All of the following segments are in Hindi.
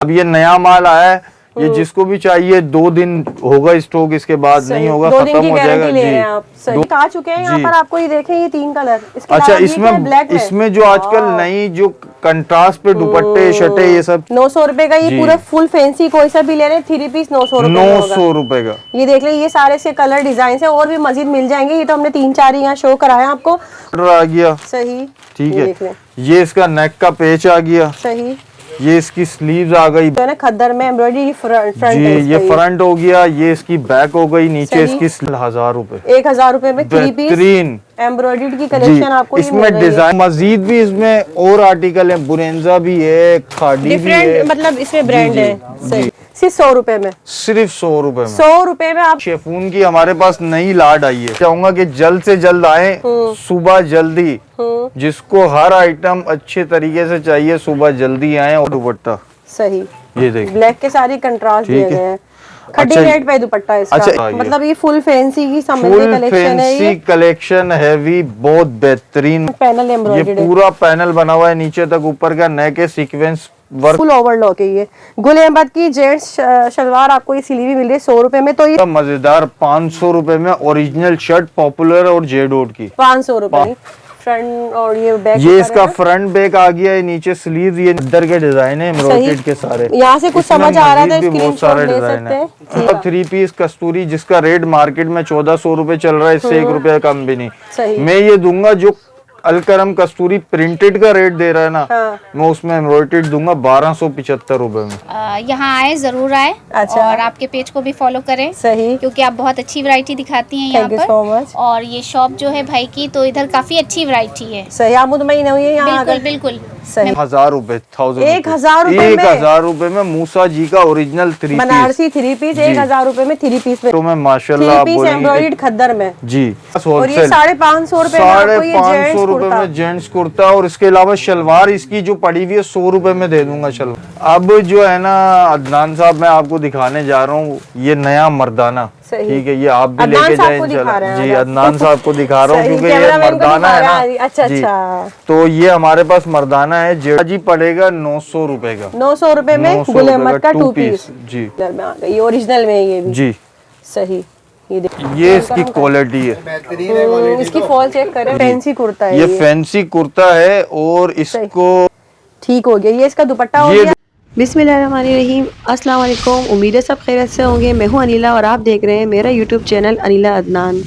अब ये नया माल आया है, ये जिसको भी चाहिए 2 दिन होगा स्टॉक, इसके बाद नहीं होगा, खत्म हो जाएगा जी। आप सही आ चुके हैं यहाँ पर। आपको ये देखें ये 3 कलर। अच्छा, इसमें जो आजकल नई जो कंट्रास्ट पे दुपट्टे शटे ये सब 900 रुपए का। ये पूरा फुल फैंसी कोई सा भी ले रहे 3 पीस 900 रुपए का। ये देख ले, ये सारे से कलर डिजाइन है और भी मजीद मिल जाएंगे। ये तो हमने 3-4 यहाँ शो कराया आपको। आ गया सही, ठीक है। ये इसका नेक का पेच आ गया। सही, ये इसकी स्लीव्स आ गई जो है ना खद्दर में एम्ब्रॉयडरी फ्रंट जी, ये फ्रंट हो गया। ये इसकी बैक हो गई, नीचे इसकी 1000 रुपए। 1000 रुपए में 3 पीस एम्ब्रॉयडरी की कलेक्शन आपको इसमें डिजाइन मजीद भी इसमें और आर्टिकल है, बुरेंजा भी है, खादी भी है, मतलब इसमें ब्रांड है। सही, सिर्फ 100 रुपए में, सिर्फ 100 रुपए में। 100 रुपए में आप शेफून की हमारे पास नई लाट आई है। चाहूंगा कि जल्द से जल्द आए, सुबह जल्दी, जिसको हर आइटम अच्छे तरीके से चाहिए सुबह जल्दी आए। और दुपट्टा सही, ये देखिए ब्लैक के सारी कंट्रास्ट दिए गए हैं। खड्डी रेड पे दुपट्टा इसका। अच्छा, मतलब ये फुल फैंसी की कलेक्शन है। ये कलेक्शन हैवी, बहुत बेहतरीन पैनल एम्ब्रॉयडर्ड है। पूरा पैनल बना हुआ है नीचे तक, ऊपर का नेक है, सीक्वेंस वर्क, फुल ओवरलॉक है। ये गुल अहमद की जेंट्स शलवार आपको ये सिली हुई मिल रही है 100 रुपए में। तो ये मजेदार 500 रुपए में ओरिजिनल शर्ट पॉपुलर और जेडोट की 500 रुपए फ्रंट। और ये बैक, ये इसका फ्रंट बैक आ गया है, नीचे स्लीव, ये इधर के डिजाइन है एम्ब्रॉयडर्ड के सारे। यहाँ से कुछ समझ आ रहा था, बहुत सारे डिजाइन है। 3 पीस कस्तूरी जिसका रेट मार्केट में 1400 रुपए चल रहा है, इससे 1 रुपया कम भी नहीं। मैं ये दूंगा जो अलकरम कस्तूरी प्रिंटेड का रेट दे रहा है ना, मैं उसमें एम्ब्रॉयडर्ड दूंगा 1275 रुपए में। यहाँ आए, जरूर आए। अच्छा। और आपके पेज को भी फॉलो करें। सही, क्योंकि आप बहुत अच्छी वैरायटी दिखाती हैं यहाँ पर। so much। और ये शॉप जो है भाई की, तो इधर काफी अच्छी वैरायटी है। सही, आप मुतमईन हुई है यहाँ? बिल्कुल बिल्कुल। सही, 1000 रुपए, 1000 रुपए में मूसा जी का ओरिजिनल 3 बनारसी 3 पीस 1000 रुपए में 3 पीस में। तो मैं माशाल्लाह एम्ब्रॉयडर्ड खद्दर में जी। और ये 550 रुपए में 550 रुपए में जेंट्स कुर्ता। और इसके अलावा शलवार इसकी जो पड़ी हुई है 100 रुपए में दे दूंगा शलवार। अब जो है ना अदनान साहब, मैं आपको दिखाने जा रहा हूँ ये नया मर्दाना। ठीक है, ये आप भी लेके जाए इंशाल्लाह जी। अदनान साहब को दिखा रहा हूँ क्योंकि ये मर्दाना है ना। अच्छा अच्छा, तो ये हमारे पास मर्दाना है, जेड़ा जी पड़ेगा 900 रुपए का। 900 रुपए में गुल अहमद का 2 पीस जी। ये ओरिजिनल में ये भी जी। सही, ये इसकी क्वालिटी है। इसकी फॉल चेक करें, फैंसी कुर्ता है, ये फैंसी कुर्ता है। और इसको ठीक हो गया। ये इसका दुपट्टा हो गया। बिस्मिल्लाहिर्रहमानिर्रहीम, अस्सलाम वालेकुम। उम्मीद है सब खैरियत से होंगे। मैं हूं अनिला और आप देख रहे हैं मेरा यूट्यूब चैनल अनिला अदनान।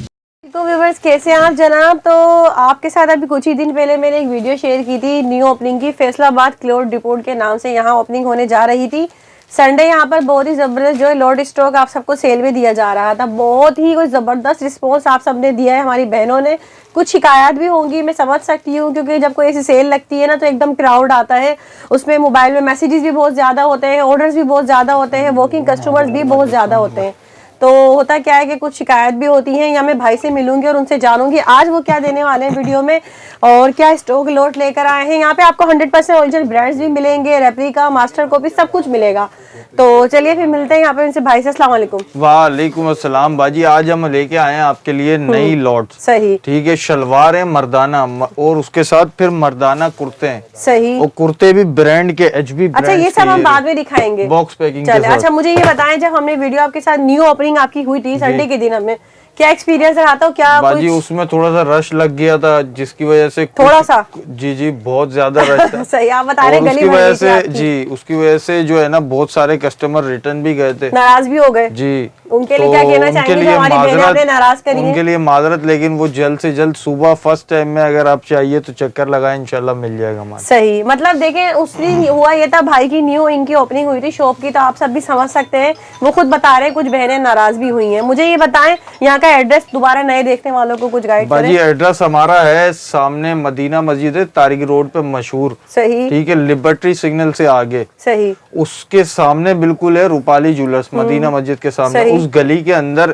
तो व्यूअर्स, कैसे हैं आप जनाब? तो आपके साथ अभी कुछ ही दिन पहले मैंने एक वीडियो शेयर की थी न्यू ओपनिंग की। फैसलाबाद क्लोथ डिपोट के नाम से यहाँ ओपनिंग होने जा रही थी। संडे यहाँ पर बहुत ही ज़बरदस्त जो है लॉट स्टॉक आप सबको सेल में दिया जा रहा था। बहुत ही कोई ज़बरदस्त रिस्पॉन्स आप सबने दिया है, हमारी बहनों ने। कुछ शिकायत भी होंगी, मैं समझ सकती हूँ, क्योंकि जब कोई ऐसी सेल लगती है ना तो एकदम क्राउड आता है। उसमें मोबाइल में मैसेजेस भी बहुत ज़्यादा होते हैं, ऑर्डर्स भी बहुत ज़्यादा होते हैं, वॉकिंग कस्टमर्स भी बहुत ज़्यादा होते हैं। तो होता क्या है कि कुछ शिकायत भी होती हैं, या मैं भाई से मिलूंगी और उनसे जानूंगी आज वो क्या देने वाले हैं वीडियो में और क्या स्टॉक लॉट लेकर आए हैं। यहाँ पे आपको 100% ओरिजिनल ब्रांड्स भी मिलेंगे, रेप्लिका, मास्टर कॉपी, सब कुछ मिलेगा। तो चलिए फिर मिलते हैं यहाँ पे इनसे भाई से। अस्सलाम वालेकुम। वालेकुम अस्सलाम बाजी। आज हम लेके आए हैं आपके लिए नई लॉट। सही, ठीक है। शलवार है मर्दाना और उसके साथ फिर मर्दाना कुर्ते हैं। सही, और कुर्ते भी ब्रांड के, HB ब्रांड। अच्छा, ये सब हम बाद में दिखाएंगे बॉक्स पैकिंग। अच्छा, मुझे ये बताएं, जब हमने वीडियो आपके साथ न्यू ओपनिंग आपकी हुई थी संडे के दिन, हमें क्या एक्सपीरियंस रहा था? क्या बाजी उसमें थोड़ा सा रश लग गया था, जिसकी वजह से थोड़ा सा जी बहुत ज्यादा रश था। सही, आप बता रहे, उसकी वजह से जी, उसकी वजह से जो है ना बहुत सारे कस्टमर रिटर्न भी गए थे, नाराज भी हो गए जी। उनके लिए क्या कहना चाहेंगे? हमारी बहनें आपने नाराज करी हैं? उनके लिए माजरत, लेकिन वो जल्द से जल्द सुबह फर्स्ट टाइम में अगर आप चाहिए तो चक्कर लगाएं, इंशाल्लाह मिल जाएगा हमारा। सही, मतलब देखें उस दिन हुआ ये था, भाई की न्यू इनकी ओपनिंग हुई थी शॉप की, तो आप सब भी समझ सकते हैं। वो खुद बता रहे हैं कुछ बहनें नाराज भी हुई हैं। मुझे ये बताएं यहाँ का एड्रेस, दोबारा नए देखने वालों को कुछ गाइड करें। एड्रेस हमारा है सामने मदीना मस्जिद है, तारिक रोड पे मशहूर। सही, ठीक है, लिबर्टी सिग्नल से आगे। सही, उसके सामने बिल्कुल है रूपाली ज्वेलर्स, मदीना मस्जिद के सामने। उस गली के अंदर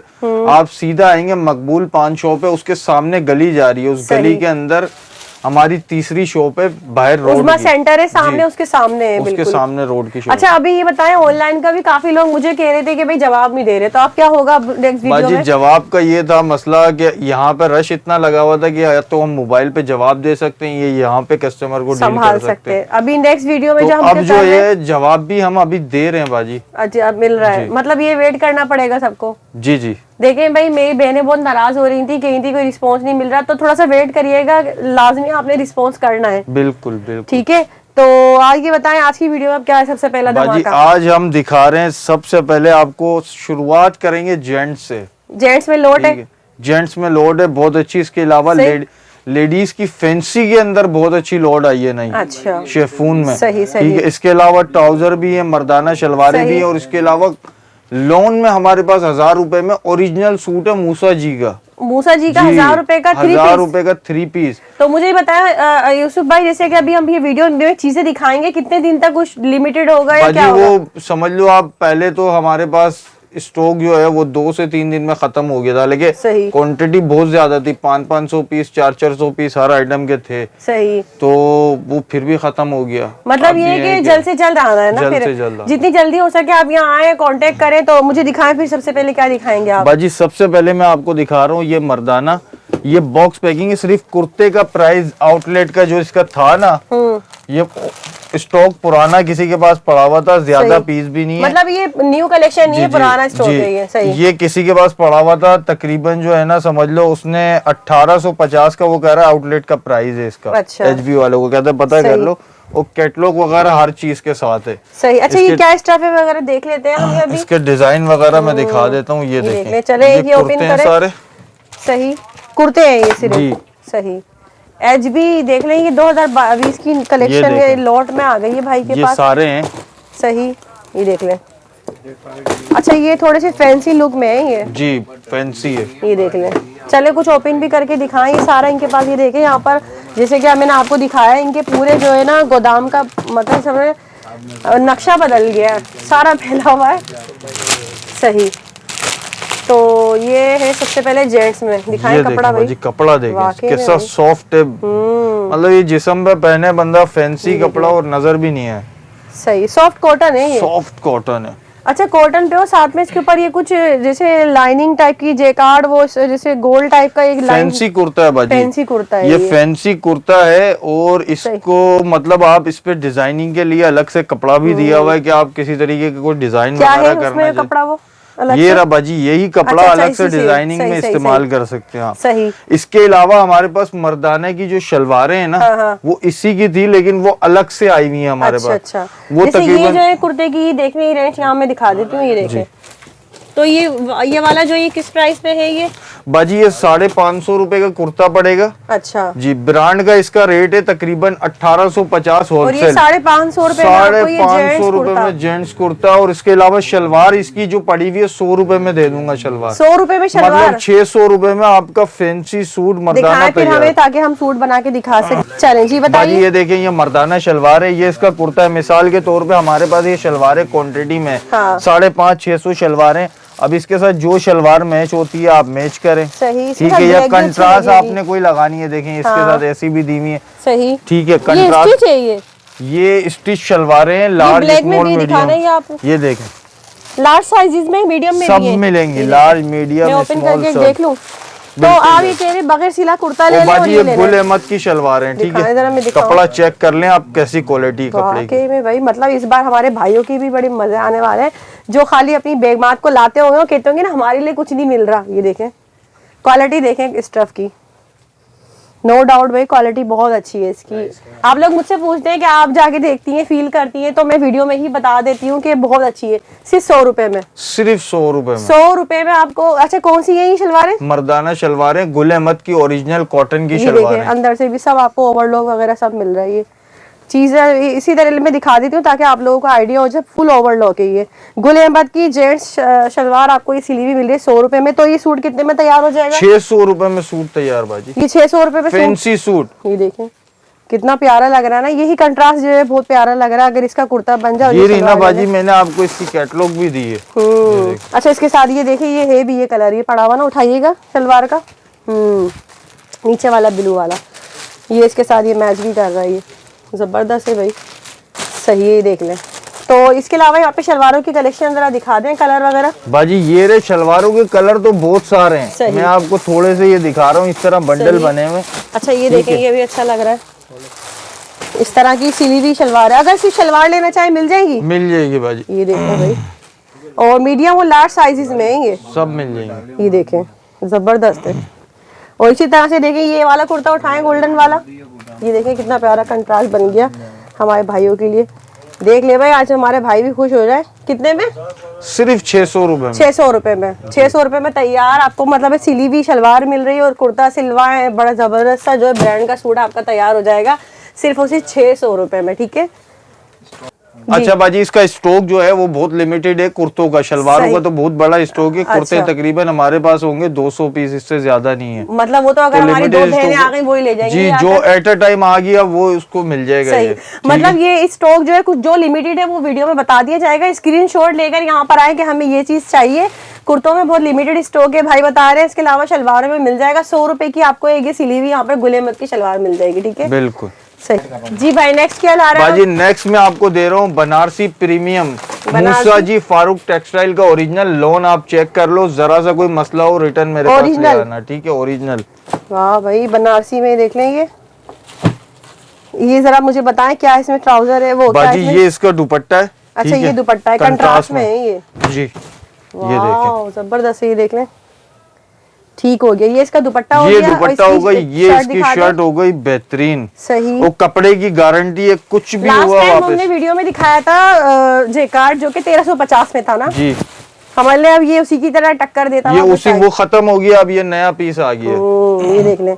आप सीधा आएंगे, मकबूल पान शॉप है, उसके सामने गली जा रही है, उस गली के अंदर हमारी तीसरी शॉप है बाहर रोड उस्मा सेंटर है सामने, उसके सामने है, उसके बिल्कुल सामने रोड की शॉप। अच्छा अभी ये बताएं, ऑनलाइन का भी काफी लोग मुझे कह रहे थे कि भाई जवाब नहीं दे रहे, तो अब क्या होगा नेक्स्ट वीडियो में? जवाब का ये था मसला कि यहाँ पे रश इतना लगा हुआ था कि या तो हम मोबाइल पे जवाब दे सकते हैं, ये यहाँ पे कस्टमर को डील कर सकते हैं। अभी नेक्स्ट वीडियो में तो जो हम अब जो ये जवाब भी हम अभी दे रहे हैं बाजी। अच्छा अब मिल रहा है, मतलब ये वेट करना पड़ेगा सबको। जी जी देखें भाई, मेरी बहनें बहुत नाराज हो रही थी, कहीं थी कोई रिस्पांस नहीं मिल रहा, तो थोड़ा सा वेट करिएगा, लाजमी आपने रिस्पांस करना है। बिल्कुल बिल्कुल ठीक है। तो आज ये बताएं, आज की वीडियो में क्या है सबसे पहला धमाका? आज हम दिखा रहे हैं, सबसे पहले आपको शुरुआत करेंगे जेंट्स से। जेंट्स में लोट है, जेंट्स में लोड है बहुत अच्छी। इसके अलावा लेडीज की फैंसी के अंदर बहुत अच्छी लोड आई है नहीं। अच्छा शेफून में। सही ठीक है। इसके अलावा ट्राउजर भी है, मर्दाना शलवारें भी है, और इसके अलावा लोन में हमारे पास 1000 रुपए में ओरिजिनल सूट है मूसा जी का। 1000 रुपए का 1000 रुपए का 3 पीस। तो मुझे बताया यूसुफ भाई, जैसे कि अभी हम ये वीडियो में चीजें दिखाएंगे, कितने दिन तक कुछ लिमिटेड होगा या क्या होगा? वो समझ लो आप, पहले तो हमारे पास स्टॉक जो है वो 2 से 3 दिन में खत्म हो गया था, लेकिन क्वांटिटी बहुत ज्यादा थी, 500 पीस 400 पीस हर आइटम के थे। सही। तो वो फिर भी खत्म हो गया। मतलब ये कि जल्द से जल्द आना है ना, जल्द फिर से जल्द जितनी जल्दी हो सके आप यहाँ आए, कांटेक्ट करें। तो मुझे दिखाएं फिर, सबसे पहले क्या दिखाएंगे आप? बाजी सबसे पहले मैं आपको दिखा रहा हूँ ये मर्दाना, ये बॉक्स पैकिंग है। सिर्फ कुर्ते का प्राइस आउटलेट का जो इसका था ना, ये स्टॉक पुराना किसी के पास पड़ा हुआ था, ज्यादा पीस भी नहीं है, मतलब ये न्यू कलेक्शन नहीं है, पुराना स्टॉक है ये। सही। ये किसी के पास पड़ा हुआ था, तकरीबन जो है ना समझ लो उसने 1850 का वो कह रहा है आउटलेट का प्राइस है इसका। अच्छा। एचबी वालों को कहते हैं, पता कर लो, वो कैटलॉग वगैरह हर चीज के साथ है। सही। अच्छा ये क्या स्टफ है वगैरह देख लेते हैं हम अभी। इसके डिजाइन वगैरह मैं दिखा देता हूँ, ये देखें। चले ये ओपन करें सारे। सही कुर्ते हैं ये सिर्फ। सही। एचबी देख लें, ये 2020 की कलेक्शन है, लॉट में आ गई है भाई के ये पास। सारे हैं। सही। ये देख लें। अच्छा ये थोड़े से फैंसी लुक में है ये। जी फैंसी है। ये देख लें। चले कुछ ओपन भी करके दिखाएं, ये सारा इनके पास। ये देखें यहाँ पर, जैसे कि मैंने आपको दिखाया, इनके पूरे जो है ना गोदाम का मतलब समय नक्शा बदल गया है, सारा फैला हुआ है। सही। तो ये है सबसे पहले जेंट्स में, दिखाएं कपड़ा भाई। कपड़ा देखें कैसा सॉफ्ट है, मतलब ये जिस्म पे पहने बंदा, फैंसी कपड़ा और नजर भी नहीं है। सही। सॉफ्ट कॉटन है ये। सॉफ्ट कॉटन है। अच्छा कॉटन पे हो, साथ में इसके ऊपर ये कुछ जैसे लाइनिंग टाइप की जेकार्ड, वो जैसे गोल्ड टाइप का एक फैंसी कुर्ता है बाजी। फैंसी कुर्ता है ये फैंसी कुर्ता है, और इसको मतलब आप इस पे डिजाइनिंग के लिए अलग से कपड़ा भी दिया हुआ है कि आप किसी तरीके का कोई डिजाइन वगैरह करना है। कपड़ा वो ये रहा बाजी, यही कपड़ा अलग से डिजाइनिंग में इस्तेमाल कर सकते हैं आप। सही। इसके अलावा हमारे पास मर्दाने की जो शलवारें हैं ना, वो इसी की थी, लेकिन वो अलग से आई हुई है हमारे पास। अच्छा। वो तकरीबन ये जो है कुर्ते की देखने रेंज यहाँ मैं दिखा देती हूँ, ये देखें। तो ये वाला जो ये किस प्राइस पे है ये? बाजी ये 550 रुपए का कुर्ता पड़ेगा। अच्छा जी। ब्रांड का इसका रेट है तकरीबन 1850 होलसेल। और ये 550 रुपए, 550 रुपए में जेंट्स कुर्ता। और इसके अलावा शलवार इसकी जो पड़ी हुई है 100 रुपए में दे दूंगा शलवार। 100 रुपए में शलवार, मतलब 600 रुपए में आपका फैंसी सूट मर्दाना फिर हमें, ताकि हम सूट बना के दिखा सकें। चलें जी बताइए। ये देखें, ये मर्दाना शलवार है, ये इसका कुर्ता है। मिसाल के तौर पे हमारे पास ये शलवारें क्वांटिटी में 550-600 शलवारें। अब इसके साथ जो शलवार मैच होती है आप मैच करें। सही। ठीक है। या कंट्रास्ट आपने कोई लगानी है, देखें इसके साथ ऐसी भी दी हुई है। सही। ठीक है। कंट्रास्ट चाहिए, ये स्टिच शलवारें हैं, लार्ज स्मॉल मीडियम। ये देखें लार्ज साइजेस में, मीडियम में सब मिलेंगे, लार्ज मीडियम स्मॉल सब। देख लूं तो आप ये कह रहे बगैर सिला कुर्ता ले लें। ये गुल अहमद की शलवार है। ठीक है। कपड़ा चेक कर लें आप, कैसी क्वालिटी कपड़े की में भाई। मतलब इस बार हमारे भाइयों की भी बड़ी मजे आने वाले हैं, जो खाली अपनी बेगमात को लाते होंगे, कहते होंगे ना हमारे लिए कुछ नहीं मिल रहा। ये देखें क्वालिटी, देखें स्टफ की, नो डाउट भाई क्वालिटी बहुत अच्छी है इसकी। आप लोग मुझसे पूछते हैं कि आप जाके देखती हैं, फील करती हैं, तो मैं वीडियो में ही बता देती हूँ कि बहुत अच्छी है। सिर्फ 100 रुपए में, सिर्फ 100 रुपए में, 100 रुपए में आपको। अच्छा कौन सी है ये शलवारें? मर्दाना शलवारें, गुल अहमद की ओरिजिनल कॉटन की शलवारें। अंदर से भी सब आपको ओवरलॉक वगैरह सब मिल रहा है। ये चीज इसी तरह मैं दिखा देती हूँ ताकि आप लोगों को आइडिया हो जाए। फुल ओवरलॉक है ये। गुल अहमद की जेंट्स शलवार आपको ये सिली हुई मिल रही है 100 रुपए में। तो ये सूट कितने में तैयार हो जाएगा? 600 रुपए में सूट तैयार बाजी। ये 600 रुपए में फैंसी सूट। ये देखें कितना प्यारा लग रहा है ना, यही कंट्रास्ट जो है बहुत प्यारा लग रहा है। अगर इसका कुर्ता बन जाए। ये रीना बाजी मैंने आपको इसकी कैटलॉग भी दी है। अच्छा इसके साथ ये देखिए, ये है भी ये कलर, ये पड़ा हुआ ना, उठाइएगा शलवार का, नीचे वाला ब्लू वाला। ये इसके साथ ये मैच भी कर रहा है, ये जबरदस्त है भाई, सही है। देख लें। तो इसके अलावा यहाँ पे शलवारों की कलेक्शन जरा दिखा दें, कलर वगैरह। बाजी ये रहे शलवारों के कलर तो बहुत सारे हैं, मैं आपको थोड़े से ये दिखा रहा हूँ, इस तरह बंडल बने हुए। अच्छा ये देखें, ये भी अच्छा लग रहा है, इस तरह की सिली हुई शलवार है। अगर सिर्फ शलवार लेना चाहे मिल जाएगी? मिल जाएगी बाजी। ये देखें भाई, और मीडियम और लार्ज साइजेस में है, ये सब मिल जाएंगे। ये देखें जबरदस्त है। और इसी तरह से देखें, ये वाला कुर्ता उठाएं गोल्डन वाला, ये देखें कितना प्यारा कंट्रास्ट बन गया हमारे भाइयों के लिए। देख ले भाई, आज हमारे भाई भी खुश हो जाए। कितने में? सिर्फ 600 रुपए। 600 रुपए में, 600 रुपए में तैयार आपको मतलब सिली हुई शलवार मिल रही है और कुर्ता सिलवा है, बड़ा जबरदस्त सा जो है ब्रांड का सूट आपका तैयार हो जाएगा सिर्फ उसी 600 रुपए में। ठीक है। अच्छा बाजी, इसका स्टॉक जो है वो बहुत लिमिटेड है कुर्तों का, शलवारों का तो बहुत बड़ा स्टॉक है। कुर्ते तकरीबन हमारे पास होंगे 200 पीस, इससे ज्यादा नहीं है। मतलब वो तो अगर हमारी दो बहनें आ गई वो ही ले जाएंगी जी, जो एट अ टाइम आ गया वो उसको मिल जाएगा। ये मतलब ये स्टॉक जो है कुछ जो लिमिटेड है वो वीडियो में बता दिया जाएगा, स्क्रीनशॉट लेकर यहाँ पर आए कि हमें ये चीज चाहिए। कुर्तों में बहुत लिमिटेड स्टॉक है भाई बता रहे हैं। इसके अलावा शलवारों में मिल जाएगा 100 रुपए की आपको एक सिली हुई यहाँ पर गुलेमत की शलवार मिल जाएगी। ठीक है, बिल्कुल सही जी भाई। नेक्स्ट क्या ला रहे हैं? बाजी नेक्स्ट में आपको दे रहा हूँ बनारसी प्रीमियम मूसा जी फारूक टेक्सटाइल का ओरिजिनल लोन। आप चेक कर लो, जरा सा कोई मसला हो रिटर्न मेरे पास ले आना। ठीक है, ओरिजिनल। वाह भाई, बनारसी में देख लें। ये जरा मुझे बताएं क्या इसमें ट्राउजर है वो? बाजी ये इसका दुपट्टा है। अच्छा, ये दुपट्टा है, कंट्रास्ट में है ये जी। ये देखें, जबरदस्त, ये देख लें। ठीक हो गया, ये इसका दुपट्टा हो गया, ये दुपट्टा हो गई, ये इसकी शर्ट हो गई बेहतरीन। सही, वो कपड़े की गारंटी है, कुछ भी हुआ वापस। हमने वीडियो में दिखाया था जेकार्ड जो कि 1350 में था ना जी। हमारे लिए अब ये उसी की तरह टक्कर देता है। ये उसी वो खत्म हो गया, अब ये नया पीस आ गया। ये देख लें,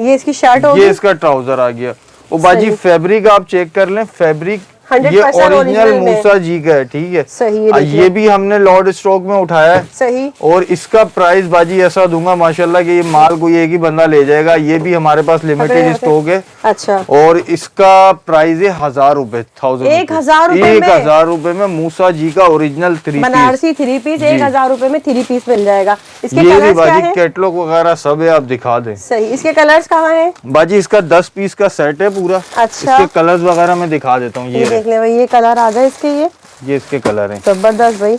ये इसकी शर्ट हो गई, ये इसका ट्राउजर आ गया। वो बाजी फैब्रिक आप चेक कर लें, फैब्रिक ये ओरिजिनल मूसा जी का है। ठीक है, सही। ये भी हमने लॉर्ड स्टॉक में उठाया है। सही। और इसका प्राइस बाजी ऐसा दूंगा माशाल्लाह कि ये माल कोई एक ही बंदा ले जाएगा। ये भी हमारे पास लिमिटेड स्टॉक है। अच्छा। और इसका प्राइस है 1000 रुपए, 1000 रुपए में मूसा जी का ओरिजिनल बनारसी 3 पीस 1000 रुपए में 3 पीस मिल जाएगा। इसके ये बाजी कैटलॉग वगैरह सब है, आप दिखा दें। सही। इसके कलर्स कहाँ हैं? बाजी इसका 10 पीस का सेट है पूरा। अच्छा। इसके कलर्स वगैरह मैं दिखा देता हूँ। ये देख ले भाई, ये कलर आ गए इसके, ये इसके कलर हैं। जबरदस्त भाई,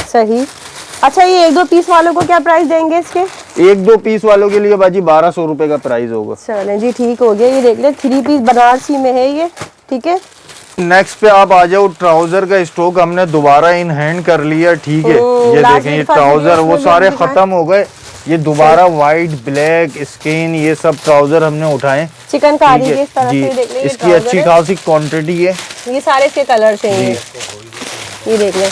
सही। अच्छा, ये 1-2 पीस वालों को क्या प्राइस देंगे इसके? 1-2 पीस वालों के लिए बाजी 1200 रुपए का प्राइस होगा। चले जी, ठीक हो गया। ये देख ले 3 पीस बनारसी में है ये। ठीक है, नेक्स्ट पे आप आ जाओ। ट्राउजर का स्टॉक हमने दोबारा इन हैंड कर लिया। ठीक है, ये देखें, ये ट्राउजर वो सारे खत्म हो गए, ये दोबारा व्हाइट, ब्लैक, स्किन, ये सब ट्राउजर हमने उठाए। चिकनकारी के इस तरह से देख ले, इसकी अच्छी खासी क्वांटिटी है। ये सारे इसके कलर हैं। ये देख ले,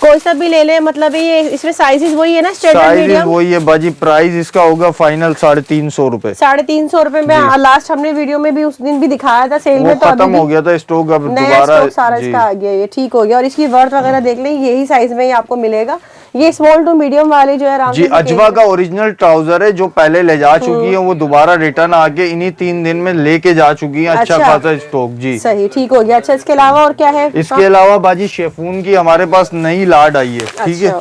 कोई सा भी ले ले, मतलब ये इसमें साइजेस वही है ना, स्टैंडर्ड मीडियम वही है बाजी। प्राइस इसका होगा फाइनल 350 रुपए। 350 रुपए में। लास्ट हमने वीडियो में भी उस दिन भी दिखाया था सेल में, तो खत्म हो गया था स्टॉक, अब दोबारा सारा इसका आ गया। ये ठीक हो गया। और इसकी वर्थ वगैरह देख लें, यही साइज में ही आपको मिलेगा। ये स्मॉल टू मीडियम वाले जो है जी अजवा का ओरिजिनल ट्राउजर है, जो पहले ले जा चुकी है, वो दोबारा रिटर्न आके इन्हीं 3 दिन में लेके जा चुकी है। अच्छा खासा स्टॉक जी। सही, ठीक हो गया। अच्छा, इसके अलावा और क्या है? इसके अलावा बाजी शेफून की हमारे पास नई लाड आई है। ठीक है,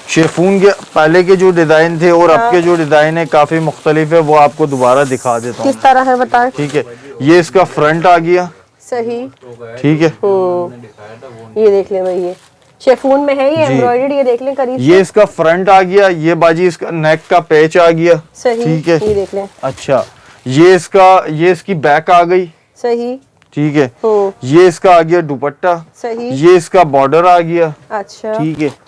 शेफून के पहले के जो डिजाइन थे और अब के जो डिजाइन है काफी मुख्तलिफ है, वो आपको दोबारा दिखा देता हूँ। किस तरह है बताएं। ठीक है, ये इसका फ्रंट आ गया। सही, ठीक है। ये देख ले भाई, ये शेफून में है, ये एम्ब्रॉयडर्ड, ये देख लें करीब। ये इसका फ्रंट आ गया। ये बाजी इसका नेक का पैच आ गया। सही। ठीक है, ये देख लें। अच्छा, ये इसकी बैक आ गई। सही। ठीक है, ये इसका आ गया दुपट्टा। सही। ये इसका बॉर्डर आ गया। अच्छा। ठीक है,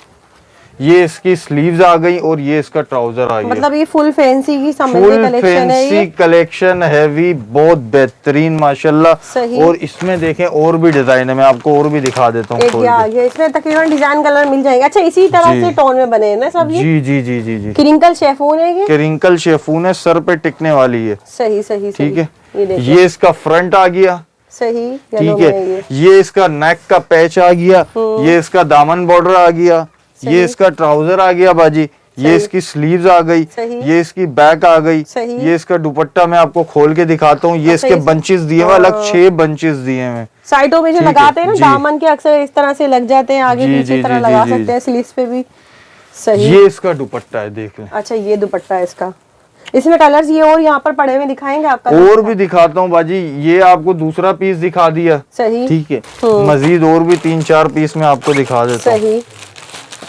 ये इसकी स्लीव्स आ गई और ये इसका ट्राउजर आ गया। मतलब ये फुल फैंसी की कलेक्शन है, ये कलेक्शन हैवी, बहुत बेहतरीन माशाल्लाह। और इसमें देखें और भी डिजाइन है, मैं आपको और भी दिखा देता हूँ। इसमें तकरीबन डिजाइन कलर मिल जाएंगे। अच्छा, इसी तरह से टोन में बने हैं ना सब ये? जी जी जी जी जी। क्रिंकल शेफून है ये? क्रिंकल शेफून है, सर पे टिकने वाली है। सही सही। ठीक है, ये इसका फ्रंट आ गया। सही। ठीक है, ये इसका नेक का पैच आ गया। ये इसका दामन बॉर्डर आ गया। ये इसका ट्राउजर आ गया बाजी। ये इसकी स्लीव्स आ गई। ये इसकी बैक आ गई। ये इसका दुपट्टा मैं आपको खोल के दिखाता हूँ। ये इसके बंचेस दिए हुए, अलग 6 बंचेस दिए हुए साइडों में जो लगाते हैं ना दामन के, अक्सर इस तरह से लग जाते हैं, आगे पीछे तरह लगा सकते हैं, स्लीव्स पे भी। सही। ये इसका दुपट्टा है, देख लें। अच्छा, ये दुपट्टा है इसका। इसमें कलर्स ये और यहाँ पर पड़े हुए दिखाएंगे आपका? और भी दिखाता हूँ बाजी, ये आपको दूसरा पीस दिखा दिया। सही, ठीक है, मजीद और भी 3-4 पीस में आपको दिखा देता हूँ। सही,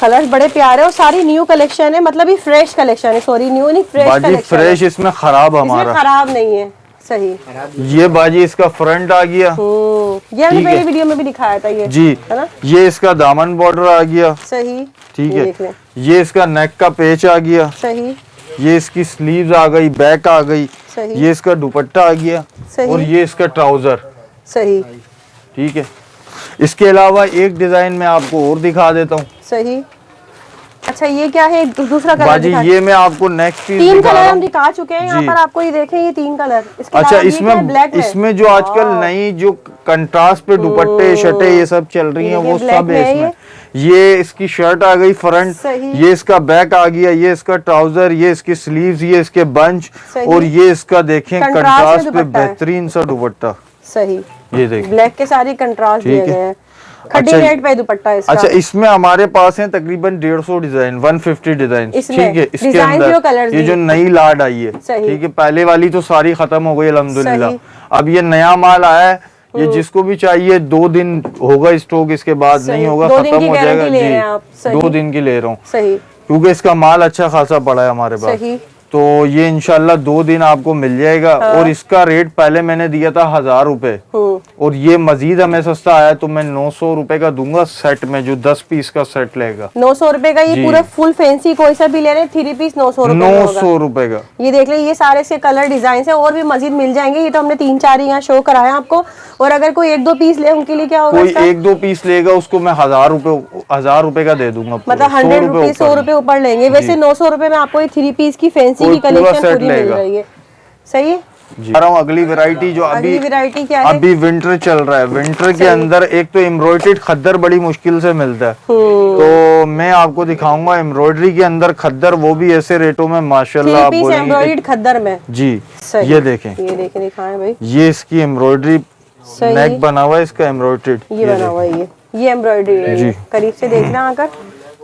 कलर्स बड़े प्यारे और सारी न्यू कलेक्शन है, मतलब ये फ्रेश कलेक्शन है, सॉरी न्यू नहीं फ्रेश बाजी, फ्रेश इसमें खराब हमारा, इसमें खराब नहीं है। सही, ये बाजी इसका फ्रंट आ गया, ये हमने पहले वीडियो में भी दिखाया था ये, जी है ना? ये इसका दामन बॉर्डर आ गया। सही, ठीक ये है, देख लें। ये इसका नेक का पेच आ गया। सही, ये इसकी स्लीव्स आ गई, बैक आ गई। सही, ये इसका दुपट्टा आ गया। सही, और ये इसका ट्राउजर। सही, ठीक है, इसके अलावा एक डिजाइन में आपको और दिखा देता हूँ। सही। अच्छा ये क्या है? दूसरा कलर बाजी, ये मैं आपको नेक्स्ट पीस 3 दिखा कलर रहा हम हूँ। दिखा चुके हैं यहाँ पर, आपको ये देखें ये 3 कलर। अच्छा, इसमें जो आजकल नई जो कंट्रास्ट पे दुपट्टे शर्टें ये सब चल रही हैं, वो सब है इसमें। ये इसकी शर्ट आ गई फ्रंट, ये इसका बैक आ गया, ये इसका ट्राउजर, ये इसकी स्लीव्स, ये इसके बंच, और ये इसका देखें कंट्रास्ट पे बेहतरीन सा दुपट्टा। सही, ये देखिए ब्लैक के सारे कंट्रास्ट दिए गए हैं, खड्डी रेड पे दुपट्टा इसका। अच्छा, इसमें हमारे पास है तकरीबन 150 डिजाइन, 150 डिजाइन। ठीक है, इसके अंदर ये जो नई लाड आई है, ठीक है, पहले वाली तो सारी खत्म हो गई अल्हम्दुलिल्लाह। अब ये नया माल आया है, ये जिसको भी चाहिए 2 दिन होगा स्टॉक, इसके बाद नहीं होगा, खत्म हो जाएगा जी। 2 दिन की ले रहा हूँ क्योंकि इसका माल अच्छा खासा पड़ा है हमारे पास, तो ये इंशाल्लाह 2 दिन आपको मिल जाएगा। और इसका रेट पहले मैंने दिया था 1000 रुपए, और ये मजीद हमें सस्ता आया तो मैं 900 रुपए का दूंगा सेट में, जो 10 पीस का सेट लेगा। 900 रुपए का ये पूरा फुल फैंसी कोई सा भी ले रहे 3 पीस 900 रुपए 900 रुपए का। ये देख ले, ये सारे से कलर डिजाइन है और भी मजीद मिल जाएंगे। ये तो हमने 3-4 यहाँ शो कराया आपको, और अगर कोई 1-2 पीस ले उनके लिए क्या होगा? कोई 1-2 पीस लेगा उसको मैं 1000 रुपए का दे दूंगा, मतलब 100 रुपए ऊपर लेंगे। वैसे 900 रुपए में आपको ये 3 पीस की फैंसी की कलेक्शन पूरी मिल रही है। सही है जी। अगली वैरायटी जो अभी वैरायटी क्या है? अभी विंटर चल रहा है, विंटर के अंदर एक तो एम्ब्रॉयडर्ड खद्दर बड़ी मुश्किल से मिलता है, तो मैं आपको दिखाऊंगा एम्ब्रॉयडरी के अंदर खद्दर, वो भी ऐसे रेटों में माशाल्लाह आप बोलेंगे। एम्ब्रॉयडर्ड खद्दर में जी, ये देखें, दिखाएं भाई, ये इसकी एम्ब्रॉयडरी नेक बना हुआ है, इसका एम्ब्रॉयडर्ड ये बना हुआ है, ये एम्ब्रॉयडरी है। करीब से देखना आकर,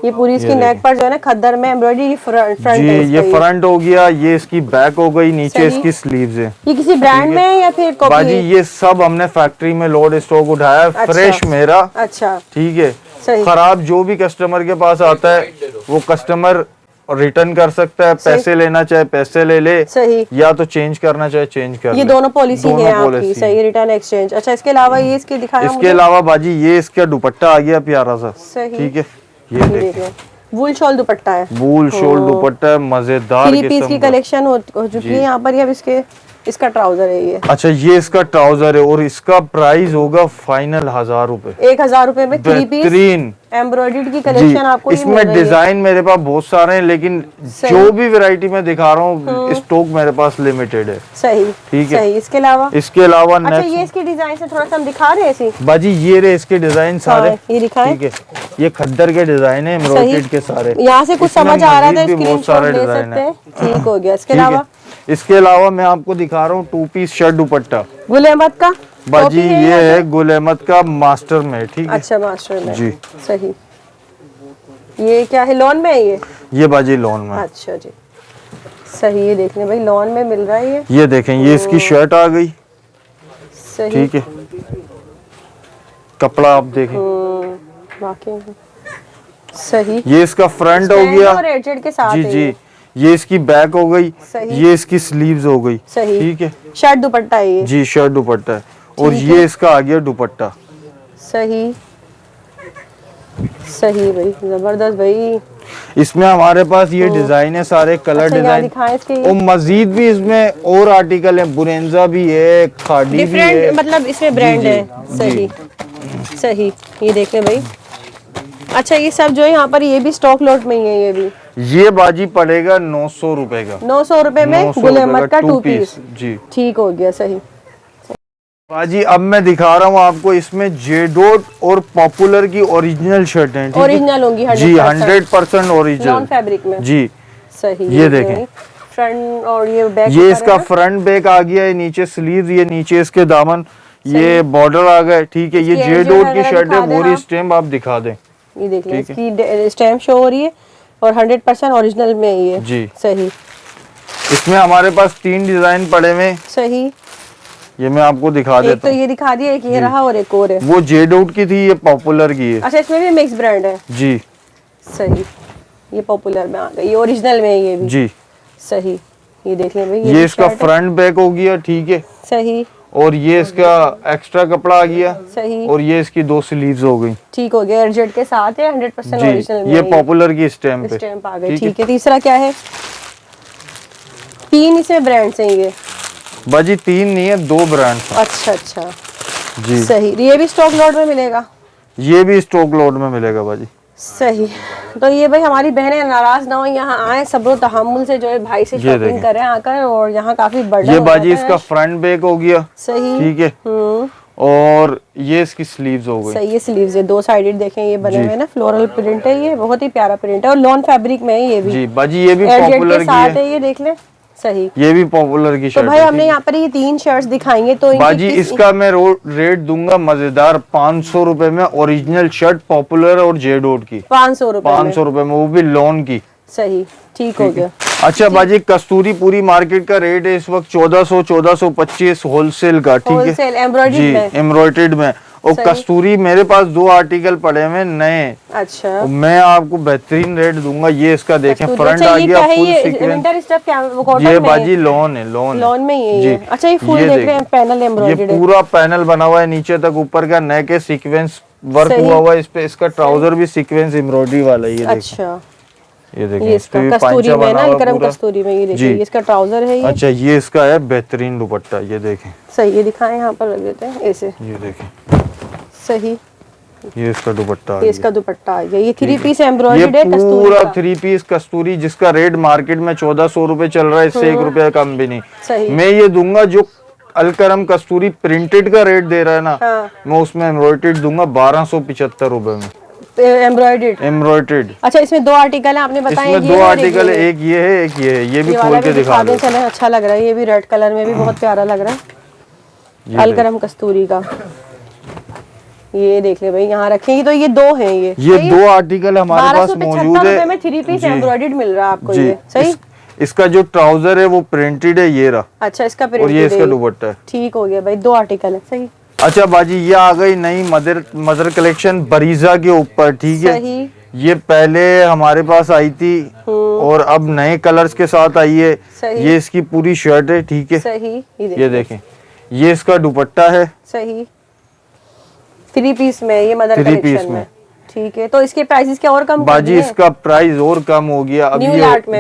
ये पूरी इसकी नेक पर जो है ना खद्दर में एम्ब्रॉयडरी फ्रंट जी, ये फ्रंट हो गया, ये इसकी बैक हो गई, नीचे इसकी स्लीव्स है। ये किसी ब्रांड में है या फिर कॉपी? बाजी, ये सब हमने फैक्ट्री में लोड स्टॉक उठाया, फ्रेश मेरा। अच्छा, ठीक है, खराब जो भी कस्टमर के पास आता है वो कस्टमर रिटर्न कर सकता है, पैसे लेना चाहे पैसे ले ले, सही, या तो चेंज करना चाहे चेंज कर। ये दोनों पॉलिसी है आपकी, सही, रिटर्न एक्सचेंज। अच्छा, इसके अलावा ये इसके दिखाया, इसके अलावा बाजी ये इसका दुपट्टा आ गया प्यारा सा, ठीक है, ये देखिए वूल शॉल दुपट्टा है, वूल शॉल दुपट्टा है, मजेदार 3 पीस की कलेक्शन हो चुकी है यहाँ पर। अब इसका ट्राउजर है ये। अच्छा, ये इसका ट्राउजर है और इसका प्राइस होगा फाइनल 1000 रुपए। 1000 रुपए में 3 पीस एम्ब्रॉयडर्ड की कलेक्शन आपको इसमें डिजाइन मेरे पास बहुत सारे हैं, लेकिन जो भी वैरायटी मैं दिखा रहा हूँ स्टॉक मेरे पास लिमिटेड है। सही, ठीक है। सही। इसके अलावा अच्छा, ये इसके डिजाइन से थोड़ा सा हम दिखा रहे हैं बाजी, ये रहे इसके डिजाइन सारे, ये दिखाएं। ठीक है, ये खद्दर के डिजाइन है एम्ब्रॉयडर्ड के सारे। यहाँ से कुछ समझ आ रहा था, बहुत सारे डिजाइन है, ठीक हो गया। इसके अलावा मैं आपको दिखा रहा हूँ 2 पीस शर्ट दुपट्टा गुल अहमद का बाजी, ये है गुल अहमद का मास्टर में, ठीक है। अच्छा, मास्टर में जी, सही। ये क्या है, लॉन में है ये बाजी लॉन में। अच्छा जी, सही। ये देखने भाई लॉन में मिल रहा है ये देखें, ये इसकी शर्ट आ गई, सही, ठीक है, कपड़ा आप देखें, वाकई सही। ये इसका फ्रंट हो गया और एडजस्ट के साथ जी जी, ये इसकी बैक हो गई, ये इसकी स्लीव्स हो गई, सही, ठीक है, शर्ट दुपट्टा है ये जी, शर्ट दुपट्टा है, और ये इसका आ गया दुपट्टा, सही, सही भाई, जबरदस्त भाई। इसमें हमारे पास ये डिजाइन है सारे, कलर डिजाइन, और मजीद भी इसमें और आर्टिकल है, बुरेंजा भी है, खादी भी है, मतलब इसमें ब्रांड है, सही, सही। ये देख ले भाई। अच्छा, ये सब जो है यहाँ पर, ये भी स्टॉक लॉट में ही है, ये भी ये बाजी पड़ेगा 900 रुपए का, 900 रुपए में गुल अहमद का 2 पीस जी, ठीक हो गया, सही। बाजी, अब मैं दिखा रहा हूँ आपको, इसमें जेडोट और पॉपुलर की ओरिजिनल शर्ट है, ओरिजिनल होंगी जी, 100% ओरिजिनल फैब्रिक में जी, सही। ये देखें, फ्रंट और ये बैक, ये इसका फ्रंट बैक आ गया है, नीचे स्लीव, ये नीचे इसके दामन, ये बॉर्डर आ गया, ठीक है। ये जेडोट की शर्ट है, पूरी स्टैम्प आप दिखा दें, ये देख लें, इसकी स्टैम्प शो हो रही है और 100% ओरिजिनल में ये जी, सही। इसमें हमारे पास 3 डिजाइन पड़े हुए। सही, ये मैं आपको दिखा देता हूँ। तो ये दिखा दिया, एक ये रहा और एक और है। वो जेडोट की थी, ये पॉपुलर की है। अच्छा, इसमें भी मिक्स ब्रांड है जी। सही, ये पॉपुलर में आ गई, ये ओरिजिनल में है ये भी। जी सही, ये देख लें भाई, ये इसका फ्रंट बैक हो गया, ठीक है। सही, और ये इसका एक्स्ट्रा कपड़ा आ गया। सही, और ये इसकी 2 स्लीव्स हो गई, ठीक हो गया। एयरजेट के साथ है, 100% ओरिजिनल में ये पॉपुलर की स्टैम्प आ गई, ठीक है। तीसरा क्या है? 3 इसमें ब्रांड्स हैं ये बाजी? 3 नहीं है, 2 ब्रांड। अच्छा अच्छा जी सही। ये भी स्टॉक लॉट में मिलेगा? ये भी स्टॉक लॉट में मिलेगा बाजी। सही। तो ये भाई हमारी बहनें नाराज ना हो, यहाँ आए सब्र तहम्मुल से जो है भाई से शॉपिंग करें आकर, और यहाँ काफी बड़ा ये बाजी इसका फ्रंट बैक हो गया। सही, ठीक है। और ये इसकी स्लीव्स हो गई। सही, ये स्लीव्स है 2 साइडेड, देखें ये बने हुए ना, फ्लोरल प्रिंट है, ये बहुत ही प्यारा प्रिंट है और लॉन फैब्रिक में है ये भी। जी बाजी, ये भी एयरजेट पॉपुलर के की साथ है, ये देख ले। सही, ये भी पॉपुलर की तो शर्ट भाई है। हमने यहाँ पर ये 3 शर्ट्स दिखाएंगे, तो बाजी इसका मैं रेट दूंगा मजेदार 500 रुपए में। ओरिजिनल शर्ट पॉपुलर और जेडोट की 500 रुपए 500 रुपए में, वो भी लॉन की। सही, ठीक हो गया। अच्छा बाजी, कस्तूरी पूरी मार्केट का रेट है इस वक्त 1400-1425 होलसेल का, ठीक है। होलसेल एम्ब्रॉयडरी जी, में, एम्ब्रॉयडर्ड में। और कस्तूरी मेरे पास 2 आर्टिकल पड़े हुए नए। अच्छा, और मैं आपको बेहतरीन रेट दूंगा। ये इसका देखें, फ्रंट आ गया फुल सीक्वेंस। ये बाजी लॉन है, लॉन में ही है। अच्छा, ये फुल देख रहे हैं, पैनल एम्ब्रॉयडर्ड ये पूरा पैनल बना हुआ है नीचे तक, ऊपर का नेक के सीक्वेंस वर्क हुआ हुआ है इस पे। इसका ट्राउजर भी सीक्वेंस एम्ब्रॉयडरी वाला है, ये देखिए। अच्छा, ये देखिए, ये इसका कस्तूरी में ना, गरम कस्तूरी में, ये देखिए इसका ट्राउजर है ये। अच्छा, ये इसका है बेहतरीन दुपट्टा, ये देखें। सही, ये दिखाएं, यहाँ पर रख देते हैं ऐसे। ये देखें, सही, ये इसका दुपट्टा, ये इसका दुपट्टा आ गया। ये 3 पीस एम्ब्रॉयडर्ड है, कस्तूरी पूरा का। 3 पीस कस्तूरी, जिसका रेट मार्केट में 1400 रुपए चल रहा है, इससे 1 रुपया कम भी नहीं। सही, मैं ये दूंगा जो अलकरम कस्तूरी प्रिंटेड का रेट दे रहा है ना, मैं उसमें एम्ब्रॉयडर्ड दूंगा 1275 रुपए में। एम्ब्रॉयडर्ड। अच्छा, इसमें 2 आर्टिकल है आपने बताया? इसमें 2 आर्टिकल है, एक ये है, एक ये है। ये भी खोल के दिखा दो। चले, अच्छा लग रहा है, ये भी रेड कलर में भी बहुत प्यारा लग रहा है, अलकरम कस्तूरी का। ये देख ले भाई, यहाँ रखेंगे तो ये 2 हैं। ये 2 आर्टिकल हमारे पास मौजूद है। में 3 पीस एम्ब्रॉयडर्ड मिल रहा है आपको। ये सही। इसका जो ट्राउजर है वो प्रिंटेड है, ये रहा। अच्छा, इसका प्रिंटेड और ये इसका दुपट्टा है। ठीक हो गया भाई, 2 आर्टिकल है। सही। अच्छा बाजी, ये आ गई नई मदर कलेक्शन बरीजा के ऊपर, ठीक है। ये पहले हमारे पास आई थी और अब नए कलर्स के साथ आई है। ये इसकी पूरी शर्ट है, ठीक है। सही, ये देखें, ये इसका दुपट्टा है। सही, 3 पीस में, ये मदर कलेक्शन में, ठीक है। तो इसके प्राइसेस क्या और कम बाजी? इसका प्राइस और कम हो गया अब ये।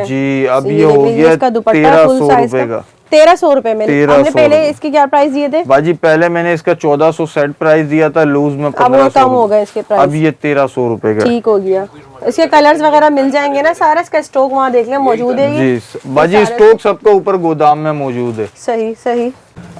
जी, अब ये हो गया 1300 रुपए का। 1300 रुपए में। हमने पहले इसके क्या प्राइस दिए थे? बाजी पहले मैंने इसका 1400 सेट प्राइस दिया था, लूज में 1500। अब वो कम हो गए इसके प्राइस, अब ये 1300 रुपए का। ठीक हो गया। इसके कलर्स वगैरह मिल जाएंगे ना, सारा इसका स्टॉक वहाँ देख लें मौजूद है। जी बाजी, स्टॉक सबका ऊपर गोदाम में मौजूद है। सही सही।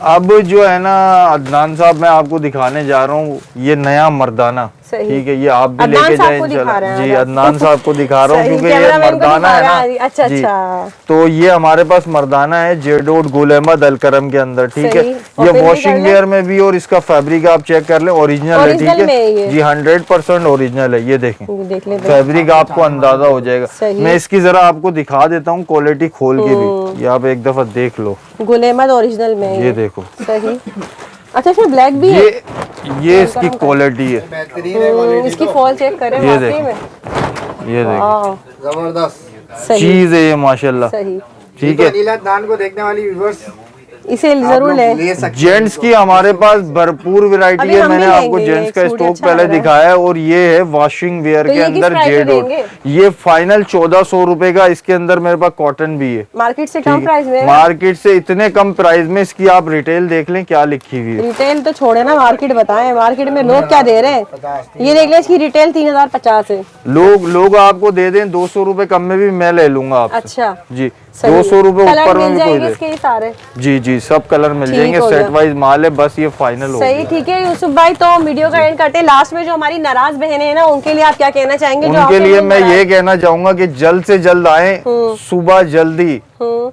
अब जो है ना अदनान साहब, मैं आपको दिखाने जा रहा हूँ ये नया मर्दाना, ठीक है। ये आप भी लेके जाए इंशाल्लाह। जी, अदनान साहब को दिखा रहा हूँ क्योंकि ये मर्दाना है ना। अच्छा अच्छा। तो ये हमारे पास मर्दाना है जेडोट गुल अहमद अलकरम के अंदर, ठीक है। ये वॉशिंग वेयर में भी, और इसका फैब्रिक आप चेक कर लें, ओरिजिनल है, ठीक है जी, 100% ओरिजिनल है। ये देखें, फैब्रिक आपको अंदाजा हो जाएगा। मैं इसकी जरा आपको दिखा देता हूँ क्वालिटी खोल के भी, ये आप एक दफा देख लो। गुल अहमद ओरिजिनल में, ये देखो। सही। अच्छा, इसमें ब्लैक भी है। ये इसकी क्वालिटी है। इसकी फॉल चेक करें, ये देखो, जबरदस्त चीज है ये माशाल्लाह। सही, ठीक है। नीला दान को देखने वाली व्यूअर्स इसे जरूर ले। जेंट्स की हमारे पास भरपूर वैरायटी है। मैंने आपको जेंट्स का स्टॉक पहले दिखाया है। और ये है वॉशिंग वेयर के अंदर जेडोट। ये फाइनल 1400 रुपए का। इसके अंदर मेरे पास कॉटन भी है। मार्केट से कम प्राइस में, मार्केट से इतने कम प्राइस में। इसकी आप रिटेल देख लें क्या लिखी हुई है। रिटेल तो छोड़े ना, मार्केट बताएं, मार्केट में लोग क्या दे रहे हैं। ये देख लें, इसकी रिटेल 3050 है। लोग आपको दे दें 200 रुपए कम में भी मैं ले लूंगा आपसे। अच्छा जी, 200 रुपए ऊपर में भी कोई दे। इसके सारे जी सब कलर मिल जाएंगे, सेट वाइज माल है, बस ये फाइनल हो गया। सही, ठीक है यूसुफ भाई। तो वीडियो का एंड करते हैं। लास्ट में जो हमारी नाराज बहनें हैं ना, उनके लिए आप क्या कहना चाहेंगे? उनके लिए मैं ये कहना चाहूंगा कि जल्द से जल्द आए, सुबह जल्दी।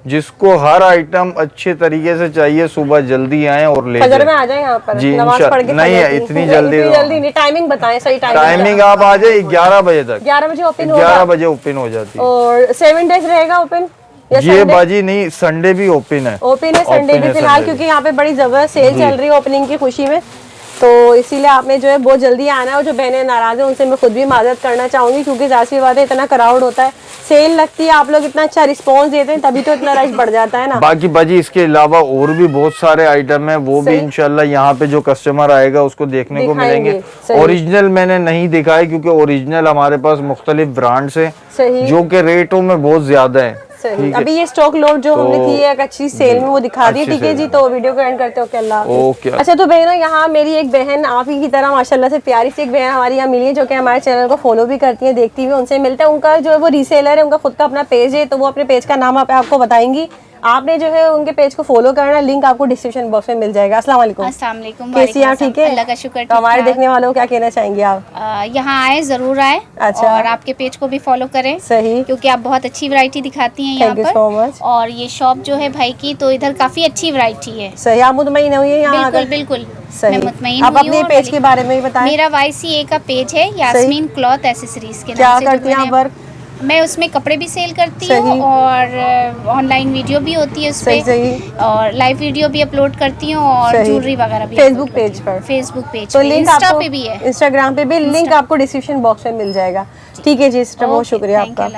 जिसको हर आइटम अच्छे तरीके से चाहिए, सुबह जल्दी आए और ले फजर में आ जाए यहाँ पर। जी नमाज पढ़ के नहीं है इतनी जल्दी नहीं। टाइमिंग बताएं, सही टाइमिंग आप आ जाए 11 बजे तक। 11 बजे ओपन 11 बजे ओपन हो जाती है। और 7 डेज रहेगा ओपन? ये बाजी नहीं, संडे भी ओपन है। ओपन है संडे भी फिलहाल, क्योंकि यहाँ पे बड़ी जबरदस्त सेल चल रही है ओपनिंग की खुशी में, तो इसीलिए आपने जो है बहुत जल्दी आना है। और जो बहनें नाराज हैं उनसे मैं खुद भी माजरत करना चाहूंगी, क्योंकि जाहिर सी बात है इतना क्राउड होता है, सेल लगती है, आप लोग इतना अच्छा रिस्पांस देते हैं तभी तो इतना रश बढ़ जाता है ना। बाकी बाजी इसके अलावा और भी बहुत सारे आइटम है, वो भी इंशाल्लाह यहाँ पे जो कस्टमर आएगा उसको देखने को मिलेंगे। ओरिजिनल मैंने नहीं दिखाया क्योंकि ओरिजिनल हमारे पास मुख्तलिफ ब्रांड्स है जो के रेटों में बहुत ज्यादा है। सही। अभी ये स्टॉक लोड जो हमने की है एक अच्छी सेल में वो दिखा दी, ठीक है जी। तो वीडियो को एंड करते हो क्या, अल्लाह हाफिज़। अच्छा तो बहनों, यहाँ मेरी एक बहन आप ही की तरह माशाल्लाह से प्यारी सी एक बहन हमारी यहाँ मिली है, जो कि हमारे चैनल को फॉलो भी करती है, देखती हुई, उनसे मिलते हैं। उनका जो है वो रीसेलर है, उनका खुद का अपना पेज है, तो वो अपने पेज का नाम आपको बताएंगी। आपने जो है उनके पेज को फॉलो करना, लिंक आपको डिस्क्रिप्शन बॉक्स में मिल जाएगा। अस्सलाम वालेकुम। अस्सलाम वालेकुम। कैसी हैं, ठीक है? अल्लाह का शुक्र। तो हमारे देखने वालों को क्या कहना चाहेंगे आप? यहाँ आए, जरूर आए। अच्छा। और आपके पेज को भी फॉलो करें। सही। क्योंकि आप बहुत अच्छी वैरायटी दिखाती हैं यहाँ पर। Thank you so much. और ये शॉप जो है भाई की, तो इधर काफी अच्छी वैरायटी है। सही। आप मुतमईन हुई है यहाँ आकर? बिल्कुल। सही। मैं मुतमईन आप अपने पेज के बारे में भी बताएं। मेरा YCA का पेज है, यास्मीन क्लॉथ एसेसरीज के क्या नाम से। करती हैं आप वर्क? मैं उसमें कपड़े भी सेल करती हूँ और ऑनलाइन वीडियो भी होती है उसपे, और लाइव वीडियो भी अपलोड करती हूँ, और ज्वेलरी वगैरह भी फेसबुक पेज पर। फेसबुक पेज तो पे, लिंक इंस्टा आपको पे भी है, इंस्टाग्राम पे भी लिंक आपको डिस्क्रिप्शन बॉक्स में मिल जाएगा। ठीक है जी, बहुत शुक्रिया आपका।